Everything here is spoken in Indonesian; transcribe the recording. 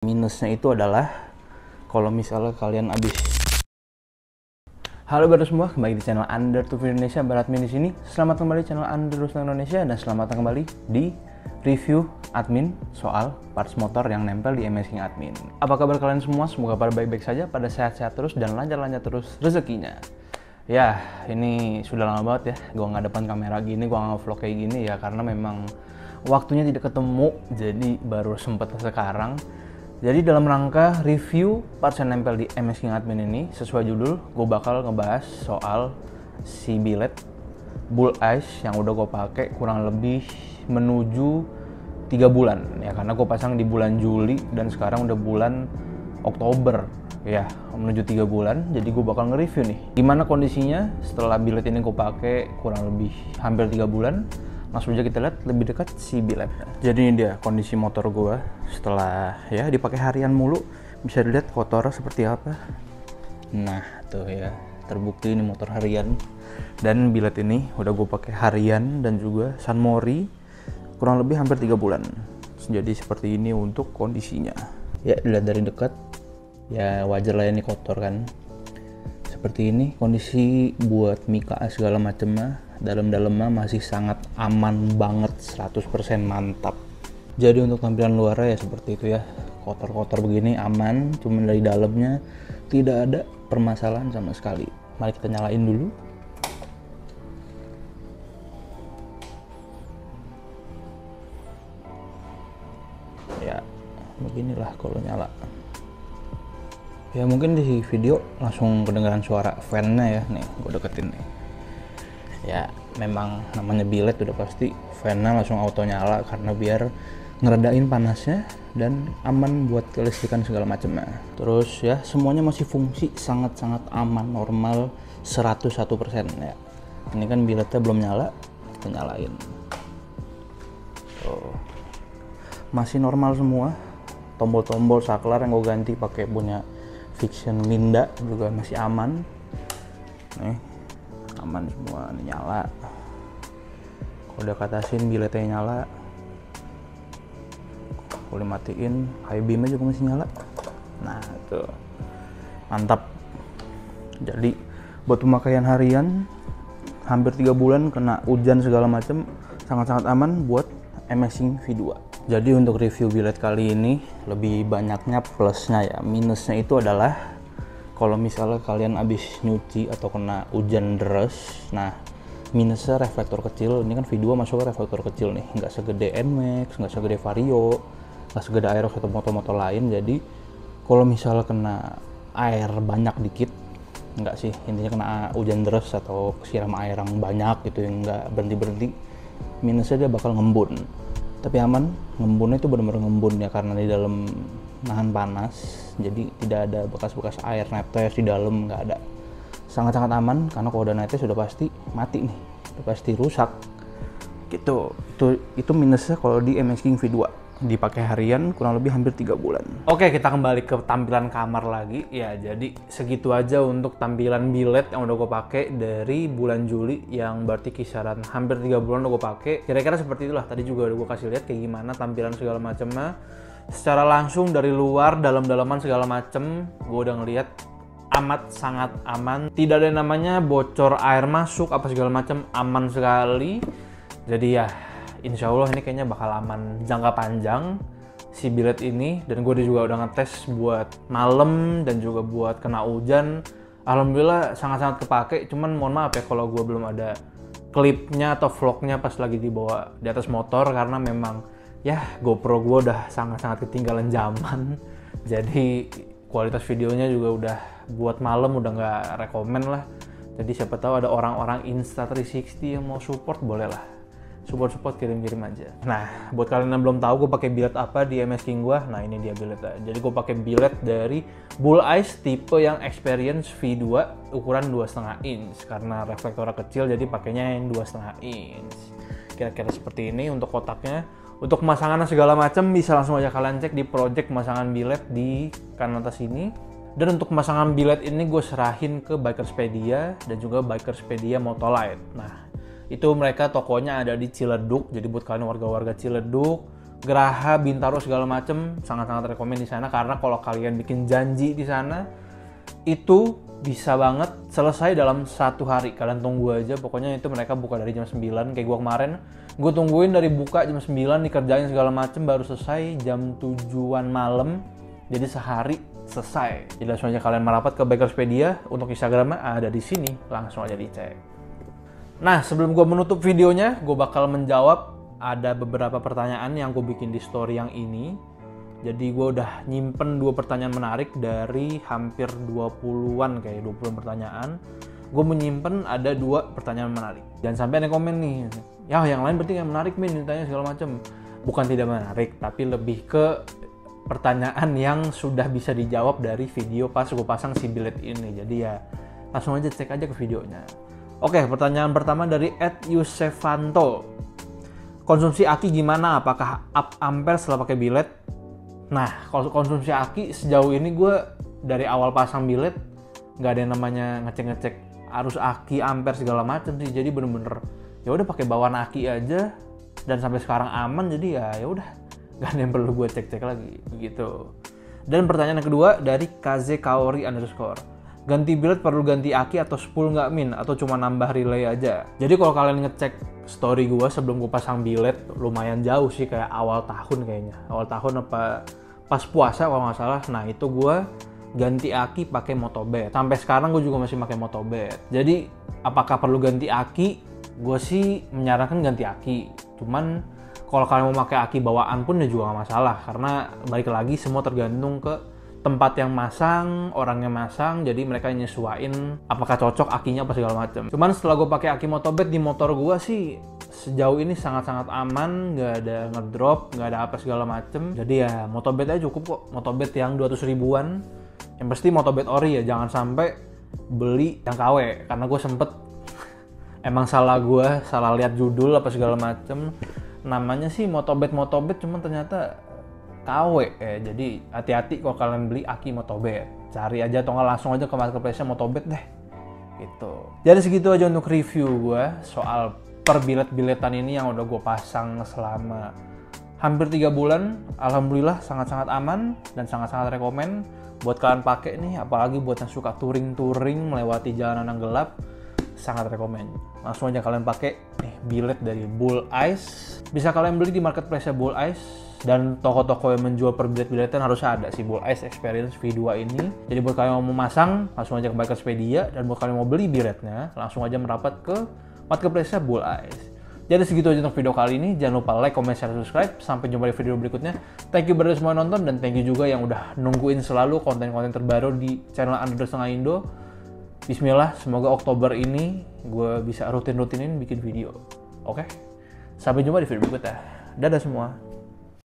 Minusnya itu adalah kalau misalnya kalian habis. Halo baru semua, kembali di channel Under to Indonesia, Baratmin di sini. Selamat kembali di channel Under to Indonesia dan selamat datang kembali di review admin soal parts motor yang nempel di MSking Admin. Apa kabar kalian semua? Semoga pada baik-baik saja, pada sehat-sehat terus dan lancar-lancar terus rezekinya. Ya, ini sudah lama banget ya gue nggak depan kamera gini, gue nggak vlog kayak gini ya karena memang waktunya tidak ketemu, jadi baru sempet sekarang. Jadi dalam rangka review parts yang nempel di MSking Admin ini, sesuai judul, gue bakal ngebahas soal si billet Bull Ice yang udah gue pakai kurang lebih menuju 3 bulan ya, karena gue pasang di bulan Juli dan sekarang udah bulan Oktober ya, menuju 3 bulan. Jadi gue bakal nge-review nih gimana kondisinya setelah billet ini gue pakai kurang lebih hampir 3 bulan. Langsung aja kita lihat lebih dekat si billetnya. Jadi ini dia kondisi motor gue setelah ya dipakai harian mulu. Bisa dilihat kotor seperti apa. Nah tuh ya, terbukti ini motor harian. Dan billet ini udah gue pakai harian dan juga San Mori kurang lebih hampir 3 bulan. Jadi seperti ini untuk kondisinya. Ya dilihat dari dekat, ya wajar lah ini kotor kan. Seperti ini kondisi buat mika segala macem mah, dalam-dalamnya masih sangat aman banget, 100% mantap. Jadi untuk tampilan luarnya ya seperti itu ya, kotor-kotor begini aman, cuman dari dalamnya tidak ada permasalahan sama sekali. Mari kita nyalain dulu. Ya beginilah kalau nyala. Ya mungkin di video langsung kedengaran suara fan-nya ya, nih gue deketin nih. Ya memang namanya billet udah pasti fan-nya langsung auto nyala karena biar ngeredain panasnya dan aman buat kelistrikan segala macamnya. Terus ya semuanya masih fungsi sangat-sangat aman, normal 101% ya. Ini kan billetnya belum nyala, kita nyalain. Tuh. Masih normal semua. Tombol-tombol saklar yang gue ganti pakai punya Fiction Linda juga masih aman. Nih, aman semua, nih nyala. Kalau udah katasin billetnya nyala. Kalau dimatiin, high beam-nya juga masih nyala. Nah, itu mantap. Jadi buat pemakaian harian hampir 3 bulan kena hujan segala macam, sangat-sangat aman buat MSking V2. Jadi untuk review billet kali ini lebih banyaknya plusnya ya. Minusnya itu adalah kalau misalnya kalian habis nyuci atau kena hujan deras, nah minusnya reflektor kecil. Ini kan V2 masuk ke reflektor kecil nih, nggak segede NMAX, nggak segede Vario, nggak segede Aerox atau motor-motor lain. Jadi kalau misalnya kena air banyak dikit, nggak sih, intinya kena hujan deras atau siram air yang banyak gitu yang nggak berhenti-berhenti, minusnya dia bakal ngembun. Tapi aman, ngembunnya itu benar-benar ngembun ya karena di dalam nahan panas, jadi tidak ada bekas-bekas air netes di dalam, nggak ada. Sangat-sangat aman karena kalau udah netes sudah pasti mati nih, udah pasti rusak. Gitu. Itu minusnya kalau di MSking V2. Dipakai harian kurang lebih hampir 3 bulan. Oke, kita kembali ke tampilan kamar lagi. Ya, jadi segitu aja untuk tampilan billet yang udah gue pakai dari bulan Juli, yang berarti kisaran hampir 3 bulan udah gue pakai. Kira-kira seperti itulah. Tadi juga udah gue kasih lihat kayak gimana tampilan segala macamnya. Secara langsung dari luar, dalam-dalaman segala macem, gue udah ngeliat amat sangat aman. Tidak ada yang namanya bocor air masuk apa segala macam, aman sekali. Jadi ya insya Allah ini kayaknya bakal aman jangka panjang si billet ini. Dan gue juga udah ngetes buat malam dan juga buat kena hujan. Alhamdulillah sangat-sangat kepake. Cuman mohon maaf ya kalau gue belum ada klipnya atau vlognya pas lagi dibawa di atas motor, karena memang ya GoPro gue udah sangat-sangat ketinggalan zaman. Jadi kualitas videonya juga udah buat malam udah nggak rekomen lah. Jadi siapa tahu ada orang-orang Insta360 yang mau support, boleh lah. Support kirim-kirim aja. Nah, buat kalian yang belum tahu gue pakai billet apa di MSking gue, nah ini dia billetnya. Jadi gue pakai billet dari Bull Ice tipe yang Experience V2 ukuran 2,5 inch. Karena reflektornya kecil jadi pakainya yang 2,5 inch. Kira-kira seperti ini untuk kotaknya. Untuk pemasangan segala macam bisa langsung aja kalian cek di project pemasangan billet di kanan atas ini. Dan untuk pemasangan billet ini gue serahin ke Bikerspedia dan juga Bikerspedia Motolite. Nah, itu mereka tokonya ada di Ciledug. Jadi buat kalian warga-warga Ciledug Geraha, Bintaro segala macem, sangat-sangat rekomen di sana karena kalau kalian bikin janji di sana itu bisa banget selesai dalam 1 hari. Kalian tunggu aja, pokoknya itu mereka buka dari jam 9 kayak gua kemarin. Gue tungguin dari buka jam 9 dikerjain segala macem baru selesai jam 7-an malam. Jadi sehari selesai. Jadi langsung aja kalian merapat ke Bikerspedia. Untuk Instagramnya ada di sini, langsung aja dicek. Nah, sebelum gue menutup videonya, gue bakal menjawab ada beberapa pertanyaan yang gue bikin di story yang ini. Jadi gue udah nyimpen 2 pertanyaan menarik dari hampir 20-an, kayak 20-an pertanyaan. Gue menyimpen ada 2 pertanyaan menarik. Jangan sampai ada komen nih, ya yang lain berarti yang menarik Min, ditanya segala macem. Bukan tidak menarik, tapi lebih ke pertanyaan yang sudah bisa dijawab dari video pas gue pasang si bilet ini. Jadi ya langsung aja cek aja ke videonya. Oke, pertanyaan pertama dari @yusefanto. Konsumsi aki gimana? Apakah up ampere setelah pakai bilet? Nah, kalau konsumsi aki sejauh ini gue dari awal pasang bilet nggak ada yang namanya ngecek-ngecek arus aki, ampere segala macam sih. Jadi bener-bener ya udah pakai bawaan aki aja dan sampai sekarang aman. Jadi ya udah nggak ada yang perlu gue cek-cek lagi gitu. Dan pertanyaan yang kedua dari KZKaori_. Ganti bilet perlu ganti aki atau spool nggak Min? Atau cuma nambah relay aja? Jadi kalau kalian ngecek story gue sebelum gue pasang bilet lumayan jauh sih, kayak awal tahun kayaknya. Awal tahun apa pas puasa kalau nggak salah. Nah itu gue ganti aki pakai motobed. Sampai sekarang gue juga masih pakai motobed. Jadi apakah perlu ganti aki? Gue sih menyarankan ganti aki. Cuman kalau kalian mau pakai aki bawaan pun ya juga nggak masalah. Karena balik lagi semua tergantung ke tempat yang masang, orangnya masang, jadi mereka nyesuain apakah cocok akinya apa segala macam. Cuman setelah gue pakai aki motobed di motor gue sih sejauh ini sangat-sangat aman, nggak ada ngedrop, nggak ada apa segala macem. Jadi ya motobed aja cukup kok. Motobed yang 200 ribuan, yang pasti motobed ori ya, jangan sampai beli yang KW. Karena gue sempet emang salah lihat judul apa segala macem. Namanya sih motobed, cuman ternyata KW jadi hati-hati kalau kalian beli aki motobed. Cari aja atau nggak langsung aja ke marketplace-nya motobed deh gitu. Jadi segitu aja untuk review gue soal perbilet-biletan ini yang udah gue pasang selama hampir 3 bulan. Alhamdulillah sangat-sangat aman dan sangat-sangat rekomen buat kalian pakai nih, apalagi buat yang suka touring melewati jalanan yang gelap. Sangat rekomen. Langsung aja kalian pakai nih bilet dari Bull Ice. Bisa kalian beli di marketplace Bull Ice, dan toko-toko yang menjual per bilet-biletan harus ada si Bull Ice Experience V2 ini. Jadi buat kalian yang mau memasang langsung aja ke Bikerspedia, dan buat kalian yang mau beli biletnya langsung aja merapat ke marketplace Bull Ice. Jadi segitu aja untuk video kali ini. Jangan lupa like, comment, share, subscribe. Sampai jumpa di video berikutnya. Thank you buat semua yang nonton, dan thank you juga yang udah nungguin selalu konten-konten terbaru di channel Underdog Setengah Indo. Bismillah, semoga Oktober ini gue bisa rutin-rutinin bikin video. Oke? Sampai jumpa di video berikutnya. Dadah semua.